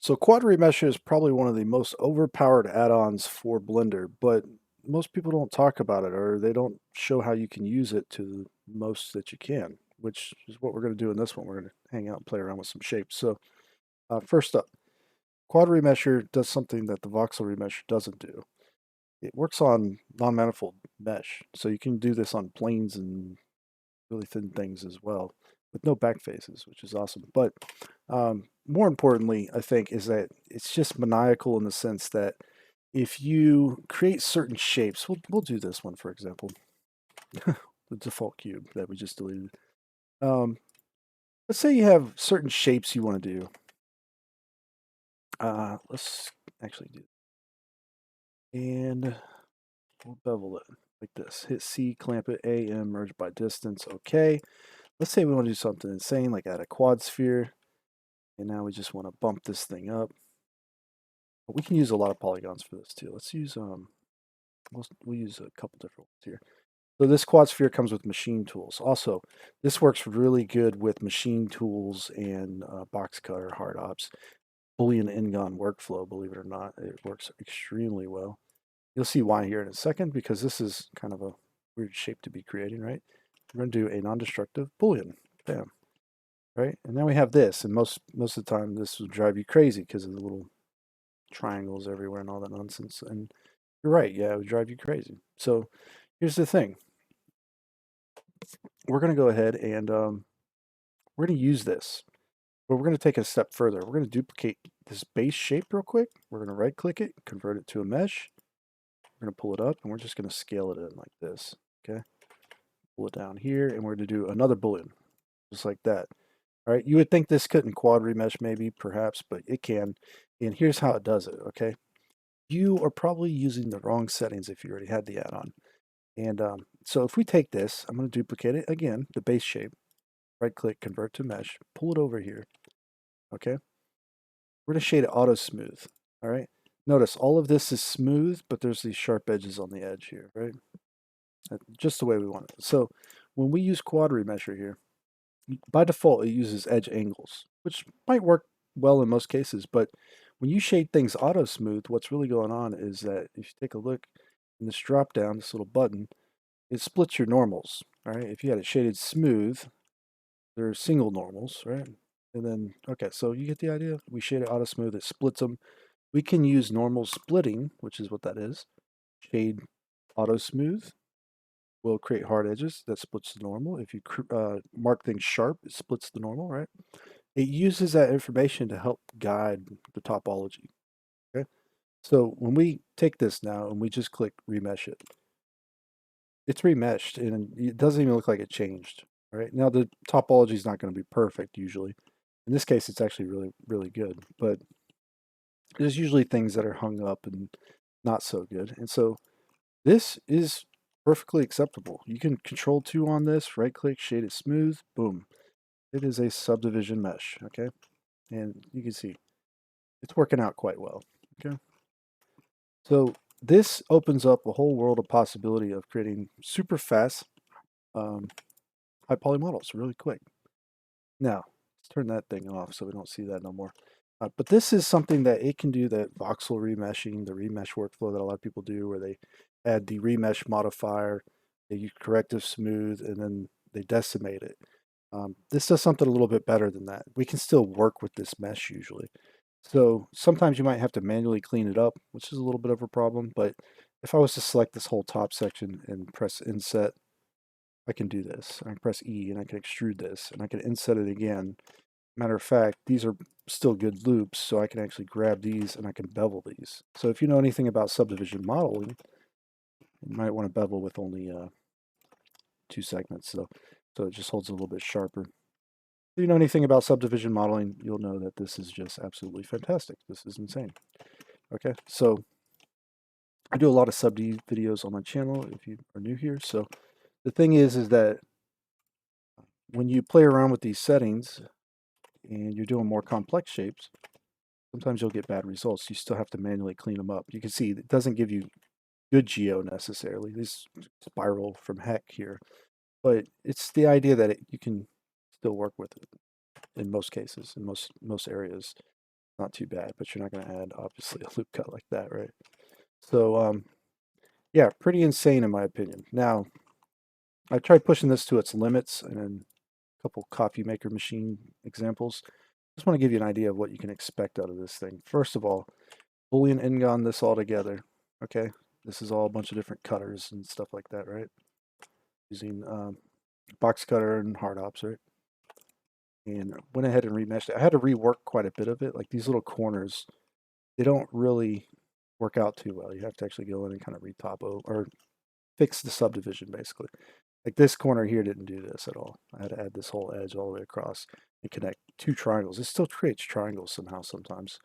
So Quad Remesher is probably one of the most overpowered add-ons for Blender, but most people don't talk about it or they don't show how you can use it to the most that you can, which is what we're going to do in this one. We're going to hang out and play around with some shapes. So first up, Quad Remesher does something that the voxel remesher doesn't do. It works on non-manifold mesh, so you can do this on planes and really thin things as well, with no back faces, which is awesome. But more importantly, I think, is that it's just maniacal in the sense that if you create certain shapes, we'll do this one for example, the default cube that we just deleted. Um, let's say you have certain shapes you want to do. Let's actually do, and we'll bevel it like this. Hit C, clamp it, A, M, merge by distance. Okay. Let's say we want to do something insane, like add a quad sphere. And now we just want to bump this thing up. But we can use a lot of polygons for this too. Let's use we'll use a couple different ones here. So this quad sphere comes with machine tools. Also, this works really good with machine tools and box cutter, hard ops, Boolean Ngon workflow. Believe it or not, it works extremely well. You'll see why here in a second, because this is kind of a weird shape to be creating, right? We're going to do a non-destructive Boolean. Bam. Right? And then we have this, and most of the time this will drive you crazy because of the little triangles everywhere and all that nonsense. And you're right, yeah, it would drive you crazy. So here's the thing. We're going to go ahead and we're going to use this, but we're going to take it a step further. We're going to duplicate this base shape real quick. We're going to right click it, convert it to a mesh. We're going to pull it up, and we're just going to scale it in like this. Okay, pull it down here, and we're going to do another boolean, just like that. All right, you would think this couldn't quad remesh maybe, perhaps, but it can. And here's how it does it, okay? You are probably using the wrong settings if you already had the add-on. And so if we take this, I'm going to duplicate it again, the base shape, right click, convert to mesh, pull it over here, okay? We're going to shade it auto smooth, all right? Notice all of this is smooth, but there's these sharp edges on the edge here, right? Just the way we want it. So when we use Quad Remesher here, by default, it uses edge angles, which might work well in most cases. But when you shade things auto smooth, what's really going on is that if you take a look in this drop down, this little button, it splits your normals. All right. If you had it shaded smooth, there are single normals, right? And then, okay, so you get the idea. We shade it auto smooth, it splits them. We can use normal splitting, which is what that is. Shade auto smooth will create hard edges that splits the normal. If you mark things sharp, it splits the normal, right? It uses that information to help guide the topology. Okay, so when we take this now and we just click remesh it, it's remeshed and it doesn't even look like it changed. All right, now the topology is not going to be perfect usually. In this case, it's actually really good, but there's usually things that are hung up and not so good. And so this is perfectly acceptable. You can control 2 on this, right click, shade it smooth, boom. It is a subdivision mesh, okay? And you can see it's working out quite well, okay? So this opens up a whole world of possibility of creating super fast high poly models really quick. Now, let's turn that thing off so we don't see that no more. But this is something that it can do, that voxel remeshing, the remesh workflow that a lot of people do, where they add the remesh modifier, they use corrective smooth, and then they decimate it. This does something a little bit better than that. We can still work with this mesh usually. So sometimes you might have to manually clean it up, which is a little bit of a problem. But if I was to select this whole top section and press inset, I can do this. I can press E and I can extrude this and I can inset it again. Matter of fact, these are still good loops, so I can actually grab these and I can bevel these. So if you know anything about subdivision modeling, you might want to bevel with only 2 segments, so it just holds a little bit sharper. If you know anything about subdivision modeling, you'll know that this is just absolutely fantastic. This is insane. Okay, so I do a lot of sub-D videos on my channel if you are new here. So the thing is that when you play around with these settings and you're doing more complex shapes, sometimes you'll get bad results. You still have to manually clean them up. You can see it doesn't give you good geo necessarily. This spiral from heck here, but it's the idea that you can still work with it in most cases, in most areas. Not too bad, but you're not going to add, obviously, a loop cut like that, right? So, yeah, pretty insane in my opinion. Now, I tried pushing this to its limits and then a couple coffee maker machine examples. Just want to give you an idea of what you can expect out of this thing. First of all, Boolean Ngon this all together. Okay, this is all a bunch of different cutters and stuff like that, right? Using box cutter and hard ops, right? And went ahead and remeshed it. I had to rework quite a bit of it. Like these little corners, they don't really work out too well. You have to actually go in and kind of retopo or fix the subdivision basically. Like this corner here didn't do this at all. I had to add this whole edge all the way across and connect two triangles. It still creates triangles somehow sometimes,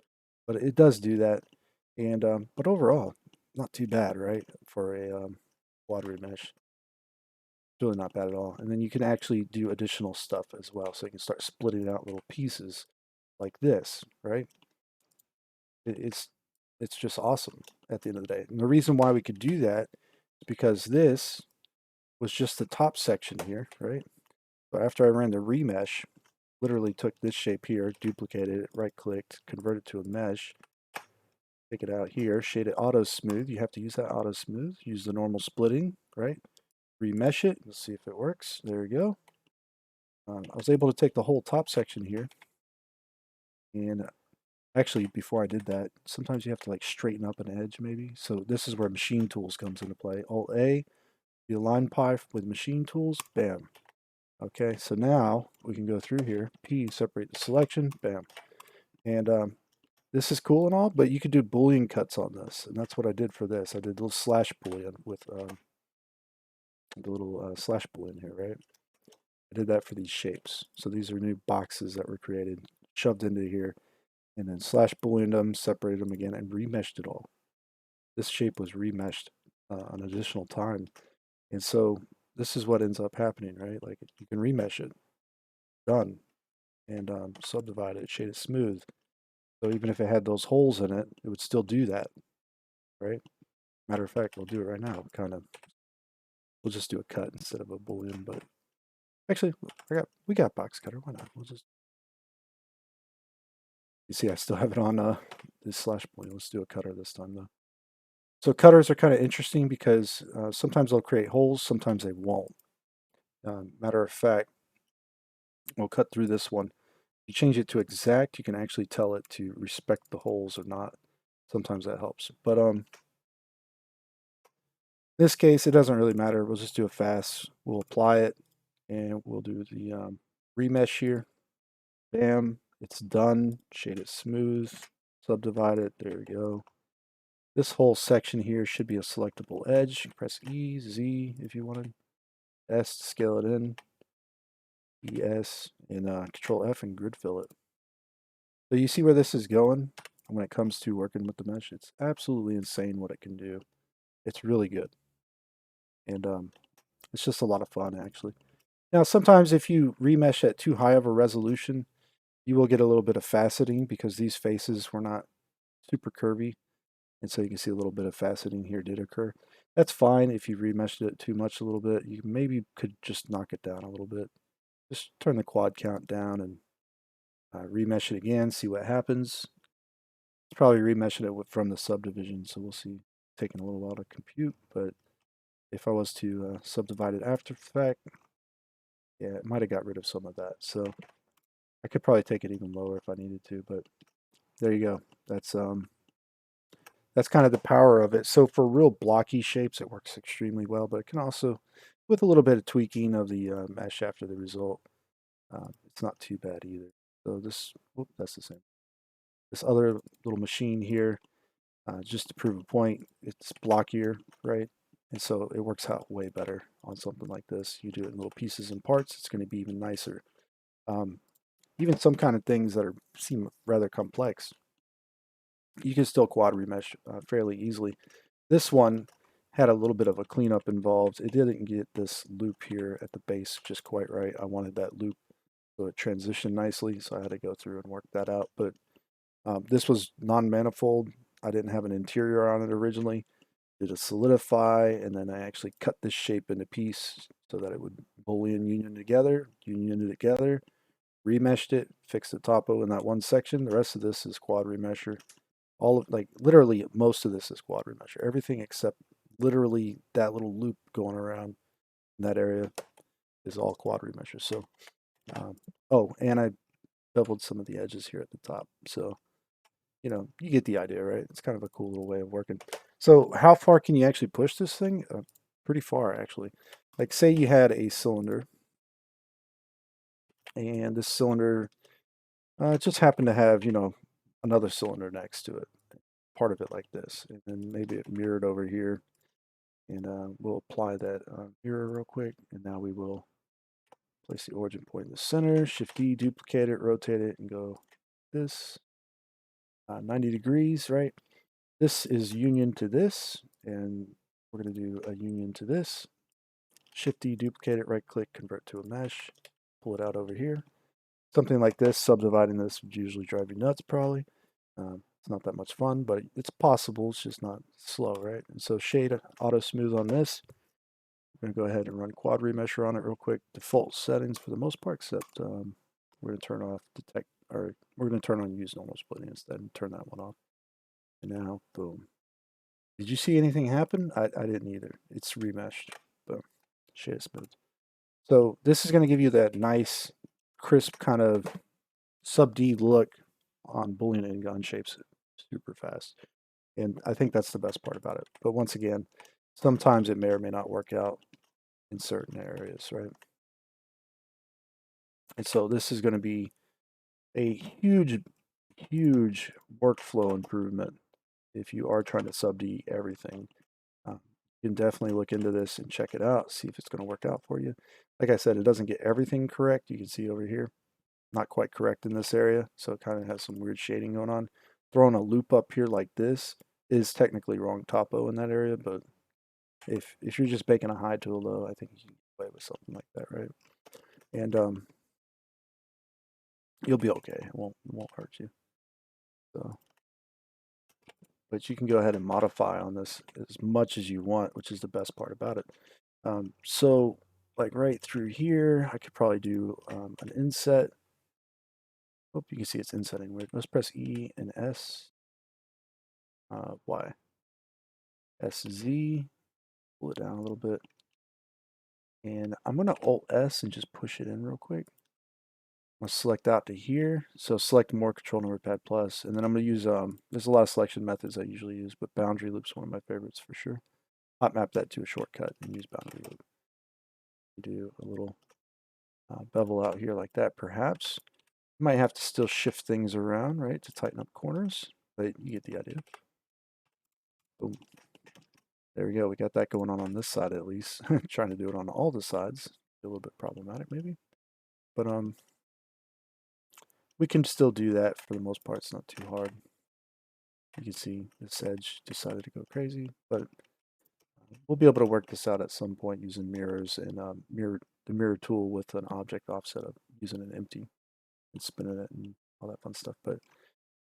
but it does do that. And but overall, not too bad, right? For a quad remesh, really not bad at all. And then you can actually do additional stuff as well. So you can start splitting out little pieces like this, right? It's it's just awesome at the end of the day. And the reason why we could do that is because this was just the top section here, right? So after I ran the remesh, literally took this shape here, duplicated it, right clicked, convert it to a mesh, take it out here, shade it auto smooth. You have to use that auto smooth. Use the normal splitting, right? Remesh it. Let's see if it works. There we go. I was able to take the whole top section here. And actually, before I did that, sometimes you have to like straighten up an edge maybe. So this is where machine tools comes into play. Alt A, the align pie with machine tools, bam. Okay, so now we can go through here. P, separate the selection, bam. And this is cool and all, but you could do Boolean cuts on this. And that's what I did for this. I did a little slash Boolean with the little slash Boolean here, right? I did that for these shapes. So these are new boxes that were created, shoved into here, and then slash Booleaned them, separated them again, and remeshed it all. This shape was remeshed an additional time. And so this is what ends up happening, right? Like you can remesh it, done, and subdivide it, shade it smooth. So even if it had those holes in it, it would still do that, right? Matter of fact, we'll do it right now. Kind of, we'll just do a cut instead of a boolean. But actually, we got box cutter. Why not? We'll just. You see, I still have it on this slash boolean. Let's do a cutter this time though. So cutters are kind of interesting because sometimes they'll create holes, sometimes they won't. Matter of fact, we'll cut through this one. If you change it to exact, you can actually tell it to respect the holes or not. Sometimes that helps. But in this case, it doesn't really matter. We'll just do it fast. We'll apply it, and we'll do the remesh here. Bam, it's done. Shade it smooth. Subdivide it. There we go. This whole section here should be a selectable edge. Press E, Z if you wanted. S to scale it in. ES and Control F and grid fill it. So you see where this is going when it comes to working with the mesh. It's absolutely insane what it can do. It's really good. And it's just a lot of fun actually. Now sometimes if you remesh at too high of a resolution, you will get a little bit of faceting because these faces were not super curvy. And so you can see a little bit of faceting here did occur. That's fine if you remeshed it too much a little bit. You maybe could just knock it down a little bit. Just turn the quad count down and remesh it again, see what happens. It's probably remeshing it from the subdivision, so we'll see. Taking a little while to compute, but if I was to subdivide it after the fact, yeah, it might have got rid of some of that. So I could probably take it even lower if I needed to, but there you go. That's kind of the power of it. So for real blocky shapes, it works extremely well, but it can also, with a little bit of tweaking of the mesh after the result, it's not too bad either. So this, whoop, that's the same. This other little machine here, just to prove a point, it's blockier, right? And so it works out way better on something like this. You do it in little pieces and parts, it's going to be even nicer. Even some kind of things that seem rather complex, you can still quad remesh fairly easily. This one had a little bit of a cleanup involved. It didn't get this loop here at the base just quite right. I wanted that loop so it transitioned nicely, so I had to go through and work that out. But this was non-manifold. I didn't have an interior on it originally. Did a solidify, and then I actually cut this shape into piece so that it would Boolean union together, remeshed it, fixed the topo in that one section. The rest of this is Quad Remesher. All of, like, literally most of this is Quad Remesher. Everything except literally that little loop going around in that area is all Quad Remesher. So, oh, and I beveled some of the edges here at the top. So, you get the idea, right? It's kind of a cool little way of working. So how far can you actually push this thing? Pretty far, actually. Like, say you had a cylinder, and this cylinder just happened to have, another cylinder next to it, part of it like this, and then maybe it mirrored over here. And we'll apply that mirror real quick, and now we will place the origin point in the center, Shift D, duplicate it, rotate it, and go this 90 degrees, right? This is union to this, and we're going to do a union to this. Shift D, duplicate it, right click, convert to a mesh, pull it out over here. Something like this, subdividing this would usually drive you nuts probably. It's not that much fun, but it's possible. It's just not slow, right? And so shade auto smooth on this. We're going to go ahead and run Quad Remesher on it real quick. Default settings for the most part, except we're going to turn off detect, or we're going to turn on use normal splitting instead and turn that one off. And now, boom. Did you see anything happen? I didn't either. It's remeshed. Boom. Shade smooth. So this is going to give you that nice, crisp kind of sub D look on Boolean and gun shapes super fast. And I think that's the best part about it. But once again, sometimes it may or may not work out in certain areas, right? And so this is going to be a huge, huge workflow improvement if you are trying to sub D everything. You can definitely look into this and check it out, see if it's going to work out for you. Like I said, it doesn't get everything correct. You can see over here, not quite correct in this area, so it kind of has some weird shading going on. Throwing a loop up here like this is technically wrong topo in that area, but if you're just baking a high to a low, I think you can get away with something like that, right? And you'll be okay. It won't hurt you. So, but you can go ahead and modify on this as much as you want, which is the best part about it. So like right through here, I could probably do an inset. Hope you can see it's insetting weird. Let's press E and S, Y, S, Z, pull it down a little bit. And I'm going to Alt S and just push it in real quick. I'm going to select out to here. So select more, Control Notepad plus, and then I'm going to use, there's a lot of selection methods I usually use, but boundary loop's one of my favorites for sure. Hot map that to a shortcut and use boundary loop. Do a little bevel out here like that, perhaps. You might have to still shift things around, right, to tighten up corners, but you get the idea. Boom. There we go. We got that going on this side at least. Trying to do it on all the sides. A little bit problematic maybe. But we can still do that for the most part. It's not too hard. You can see this edge decided to go crazy, but we'll be able to work this out at some point using mirrors and the mirror tool with an object offset of using an empty and spinning it and all that fun stuff. But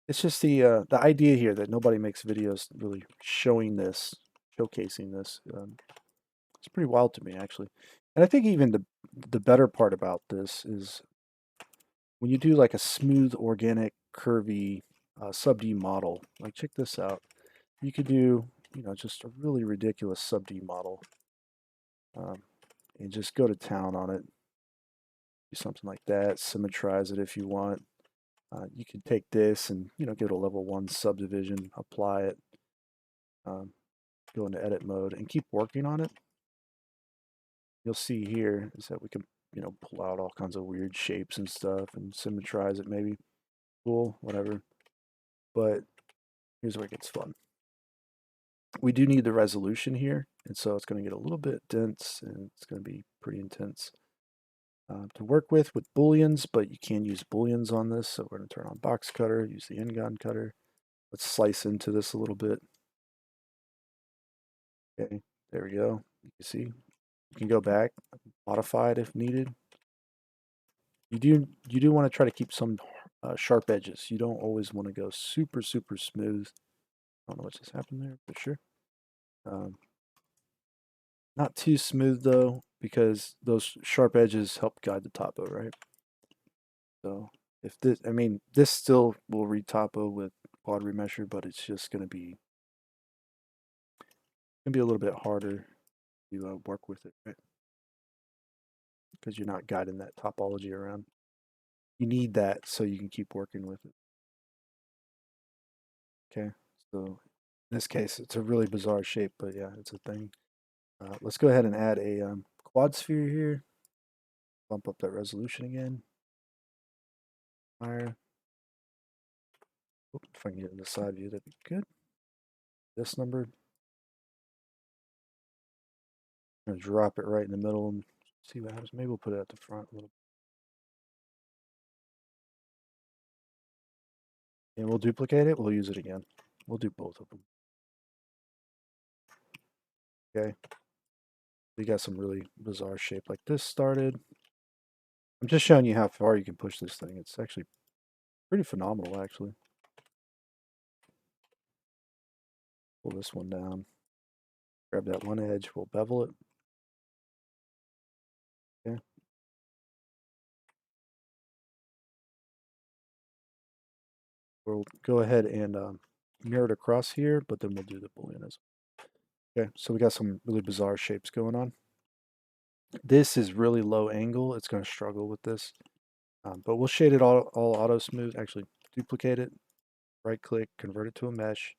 it's just the idea here that nobody makes videos really showing this, showcasing this. It's pretty wild to me actually, and I think even the better part about this is when you do like a smooth, organic, curvy sub D model. Like check this out. You could do just a really ridiculous sub D model, and just go to town on it. Do something like that. Symmetrize it if you want. You can take this and give it a level 1 subdivision, apply it, go into edit mode, and keep working on it. You'll see here is that we can pull out all kinds of weird shapes and stuff and symmetrize it maybe. Cool, whatever. But here's where it gets fun. We do need the resolution here, and so it's going to get a little bit dense and it's going to be pretty intense to work with booleans, but you can use booleans on this. So we're going to turn on box cutter, use the n-gon cutter. Let's slice into this a little bit. Okay, there we go. You can see you can go back, modify it if needed. You do want to try to keep some sharp edges. You don't always want to go super smooth. I don't know what just happened there, for sure. Not too smooth though, because those sharp edges help guide the topo, right? So if this, I mean, this still will read topo with Quad Remesher, but it's just gonna be a little bit harder to work with it, right? Because you're not guiding that topology around. You need that so you can keep working with it. Okay, so in this case, it's a really bizarre shape, but yeah, it's a thing. Let's go ahead and add a quad sphere here. Bump up that resolution again. Higher. Oop, if I can get in the side view, that'd be good. This number. I'm gonna drop it right in the middle and see what happens. Maybe we'll put it at the front a little. And we'll duplicate it. We'll use it again. We'll do both of them. Okay. We got some really bizarre shape like this started. I'm just showing you how far you can push this thing. It's actually pretty phenomenal, actually. Pull this one down. Grab that one edge. We'll bevel it. Okay. We'll go ahead and mirror it across here, but then we'll do the boolean as well. Okay, so we got some really bizarre shapes going on. This is really low angle. It's going to struggle with this. But we'll shade it all auto smooth. Actually, duplicate it, right click, convert it to a mesh,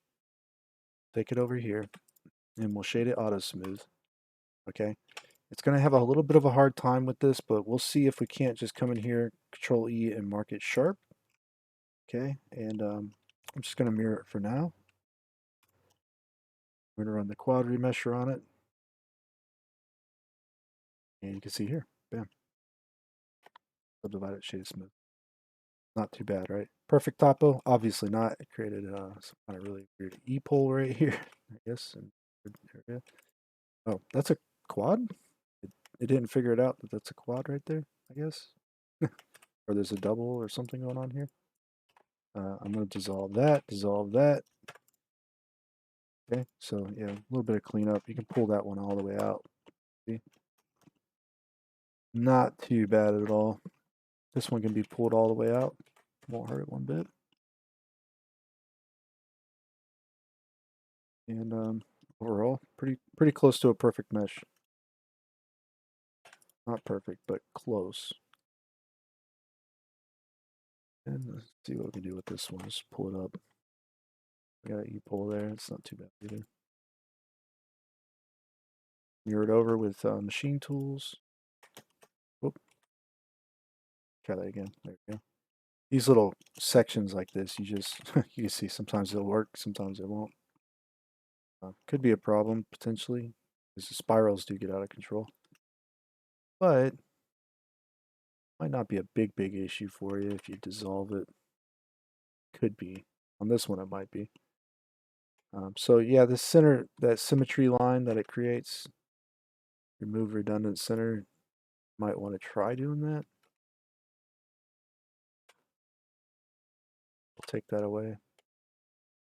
take it over here, and we'll shade it auto smooth. Okay, it's going to have a little bit of a hard time with this, but we'll see if we can't just come in here, Control E, and mark it sharp. Okay, and I'm just going to mirror it for now. We're going to run the Quad Remesher on it, and you can see here, bam, subdivided, shaded smooth. Not too bad, right? Perfect topo? Obviously not. It created some kind of really weird E-pole right here, I guess. And there oh, that's a quad? It didn't figure it out that that's a quad right there, I guess. Or there's a double or something going on here. I'm going to dissolve that. Okay, so yeah, a little bit of cleanup. You can pull that one all the way out. See? Not too bad at all. This one can be pulled all the way out. Won't hurt it one bit. And overall, pretty close to a perfect mesh. Not perfect, but close. And let's see what we can do with this one. Just pull it up. We got an E-pole there. It's not too bad either. Mirror it over with machine tools. Whoop. Try that again. There we go. These little sections like this, you just you can see sometimes they'll work, sometimes they won't. Could be a problem potentially, because the spirals do get out of control. But might not be a big issue for you if you dissolve it. Could be. On this one, it might be. So yeah, the center, that symmetry line that it creates, remove redundant center, might want to try doing that. We'll take that away.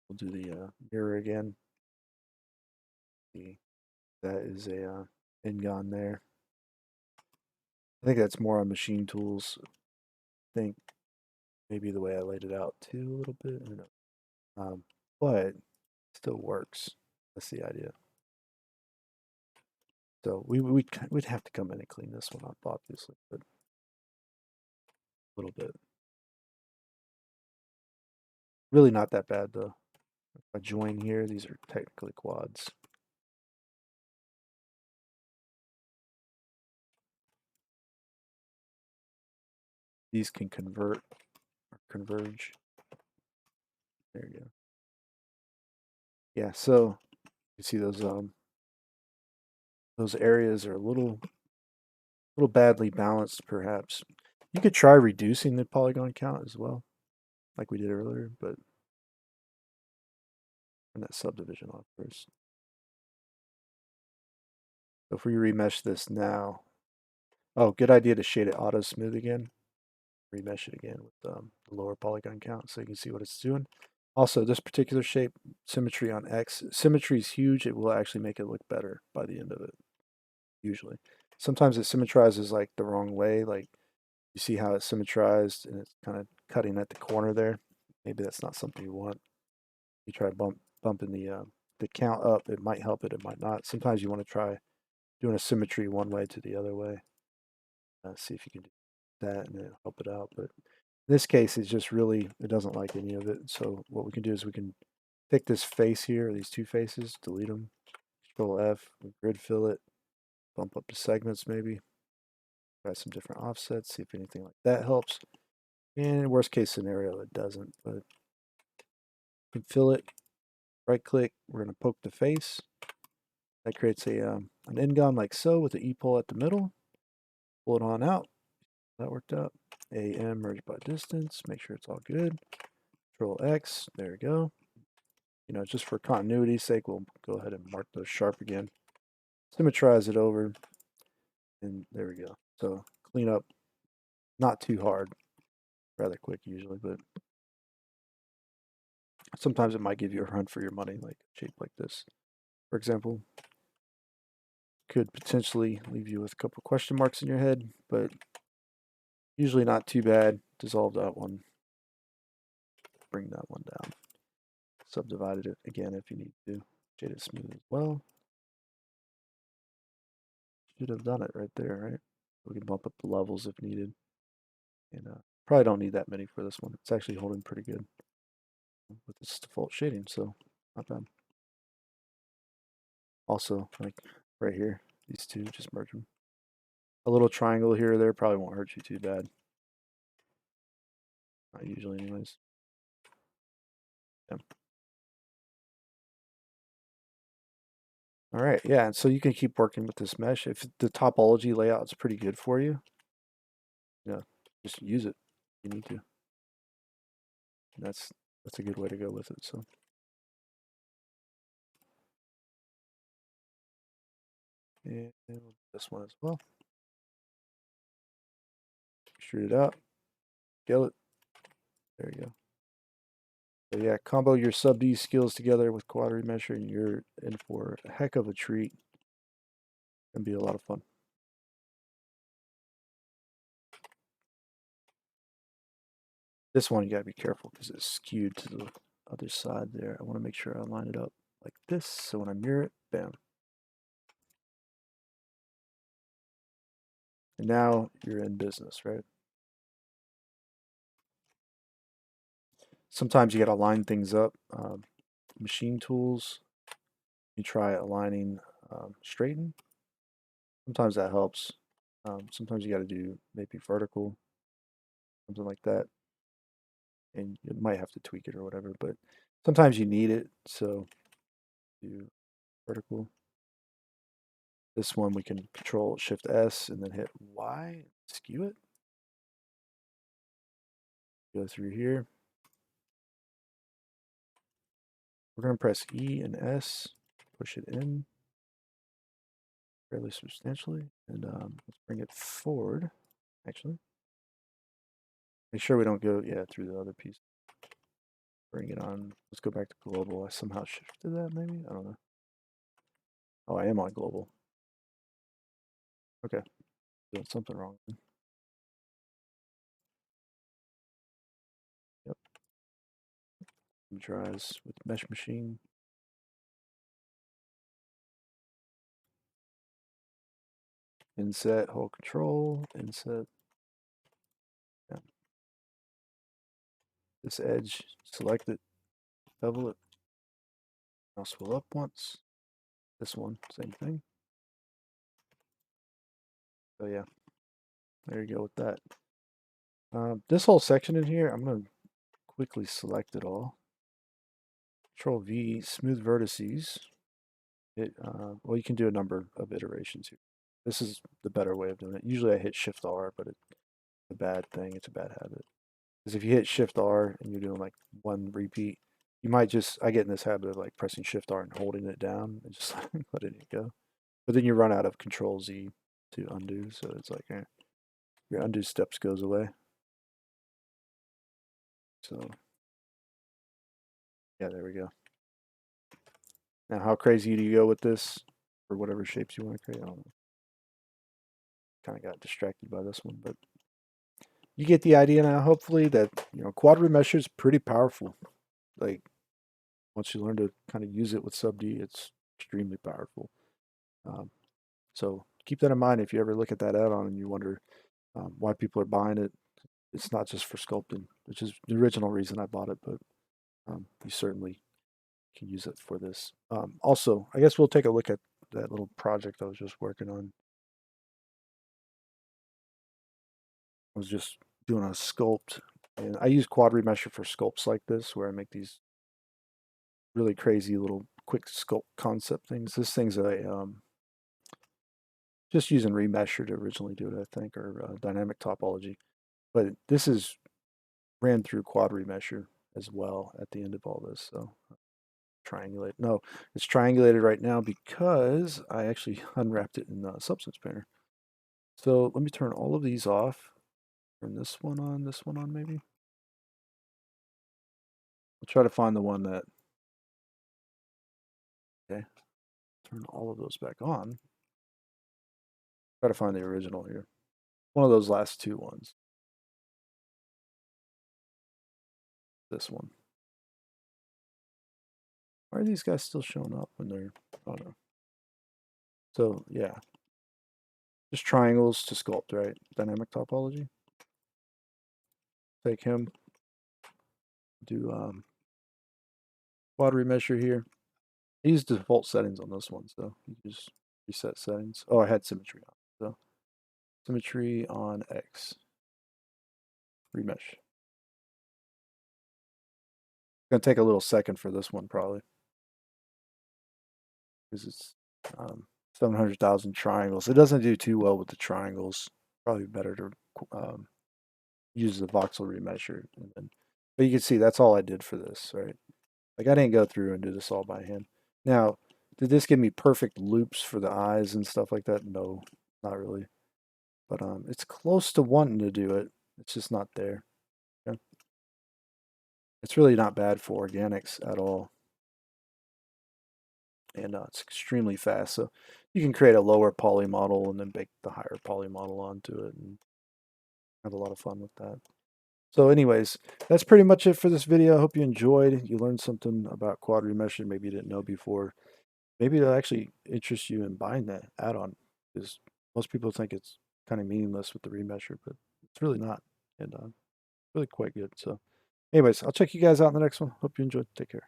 We'll do the mirror again. See, that is a Ingon there. I think that's more on machine tools. I think maybe the way I laid it out too a little bit. I don't know. But it still works. That's the idea. So we'd have to come in and clean this one up, obviously, but a little bit. Really not that bad though. If I join here, these are technically quads. These can convert or converge. There you go. Yeah, so you see those areas are a little badly balanced perhaps. You could try reducing the polygon count as well, like we did earlier, but turn that subdivision off first. So if we remesh this now, oh, good idea to shade it auto smooth again. Remesh it again with the lower polygon count so you can see what it's doing. Also, this particular shape, symmetry on X, symmetry is huge. It will actually make it look better by the end of it, usually. Sometimes it symmetrizes like the wrong way, like You see how it's symmetrized and it's kind of cutting at the corner there. Maybe that's not something you want. You try bumping the count up. It might help it. It might not. Sometimes you want to try doing a symmetry one way to the other way. See if you can do that and then help it out. But in this case, it's just really, it doesn't like any of it. So what we can do is we can take this face here, these two faces, delete them, Control F, grid fill it, bump up the segments maybe, try some different offsets, see if anything like that helps. And worst case scenario, it doesn't, but we can fill it, right click, we're going to poke the face. That creates an end gun like so with the E-pole at the middle. Pull it on out. That worked out. AM merge by distance, make sure it's all good. Control X, there we go. You know, just for continuity's sake, we'll go ahead and mark those sharp again. Symmetrize it over, and there we go. So clean up, not too hard, rather quick usually, but sometimes it might give you a run for your money, like a shape like this, for example. Could potentially leave you with a couple question marks in your head, but usually not too bad. Dissolve that one, bring that one down. Subdivide it again if you need to. Shade it smooth as well. Should have done it right there, right? We can bump up the levels if needed. And probably don't need that many for this one. It's actually holding pretty good with its default shading, so not bad. Also, like right here, these two, just merge them. A little triangle here or there probably won't hurt you too bad. Not usually anyways. Yeah. All right, yeah, and so you can keep working with this mesh. If the topology layout is pretty good for you, just use it if you need to. And that's a good way to go with it. So and this one as well. Extrude it out, scale it. There you go. So yeah, combo your sub D skills together with Quad Remesher, and you're in for a heck of a treat. And be a lot of fun. This one you gotta be careful because it's skewed to the other side there. I want to make sure I line it up like this, so when I mirror it, bam. And now you're in business, right? Sometimes you gotta line things up. Machine tools, you try aligning straighten. Sometimes that helps. Sometimes you gotta do maybe vertical, something like that. And you might have to tweak it or whatever, but sometimes you need it. So do vertical. This one we can Control Shift S and then hit Y, skew it. Go through here. We're going to press E and S, push it in fairly substantially, and let's bring it forward, actually. Make sure we don't go, through the other piece. Bring it on. Let's go back to global. I somehow shifted that, maybe? I don't know. Oh, I am on global. Okay. Doing something wrong. Yep. Dries with mesh machine. Inset, hold control, inset. Yeah. This edge, select it, bevel it. Mouse wheel up once. This one, same thing. So yeah, there you go with that. This whole section in here, I'm going to quickly select it all. Control V, smooth vertices. Well, you can do a number of iterations here. This is the better way of doing it. Usually I hit Shift R, but it's a bad thing. It's a bad habit. Because if you hit Shift R and you're doing like one repeat, you might just, I get in this habit of like pressing Shift R and holding it down and just letting it go. But then you run out of Control Z to undo, so it's like your undo steps goes away. So yeah, there we go. Now, how crazy do you go with this, or whatever shapes you want to create? I don't know. Kind of got distracted by this one, but you get the idea now, hopefully, that Quad Remesher is pretty powerful. Like once you learn to kind of use it with sub D, it's extremely powerful. Um, so keep that in mind if you ever look at that add-on and you wonder why people are buying it. It's not just for sculpting, which is the original reason I bought it, but you certainly can use it for this. Also, I guess we'll take a look at that little project I was just working on. I was just doing a sculpt, and I use Quad Remesher for sculpts like this, where I make these really crazy little quick sculpt concept things. This thing's a just using Remesher to originally do it, I think, or dynamic topology. But this is ran through Quad Remesher as well at the end of all this. So triangulate. No, it's triangulated right now because I actually unwrapped it in Substance Painter. So let me turn all of these off. Turn this one on maybe. I'll try to find the one that, okay, turn all of those back on. Try to find the original here. One of those last two ones. This one. Why are these guys still showing up when they're, oh no. So yeah, just triangles to sculpt, right? Dynamic topology. Take him, do Quad Remesher here. I use default settings on this one, so you just reset settings. Oh, I had symmetry on, so symmetry on X. Remesh. It's gonna take a little second for this one probably, because it's 700,000 triangles. It doesn't do too well with the triangles. Probably better to use the voxel remesher. And then, but you can see that's all I did for this, right? Like I didn't go through and do this all by hand. Now, did this give me perfect loops for the eyes and stuff like that? No, not really. But it's close to wanting to do it. It's just not there. Yeah. It's really not bad for organics at all. And it's extremely fast. So you can create a lower poly model and then bake the higher poly model onto it and have a lot of fun with that. So anyways, that's pretty much it for this video. I hope you enjoyed. You learned something about Quad Remesher maybe you didn't know before. Maybe it'll actually interest you in buying that add-on, because most people think it's kind of meaningless with the remesher, but it's really not, and really quite good. So anyways, I'll check you guys out in the next one. Hope you enjoyed. Take care.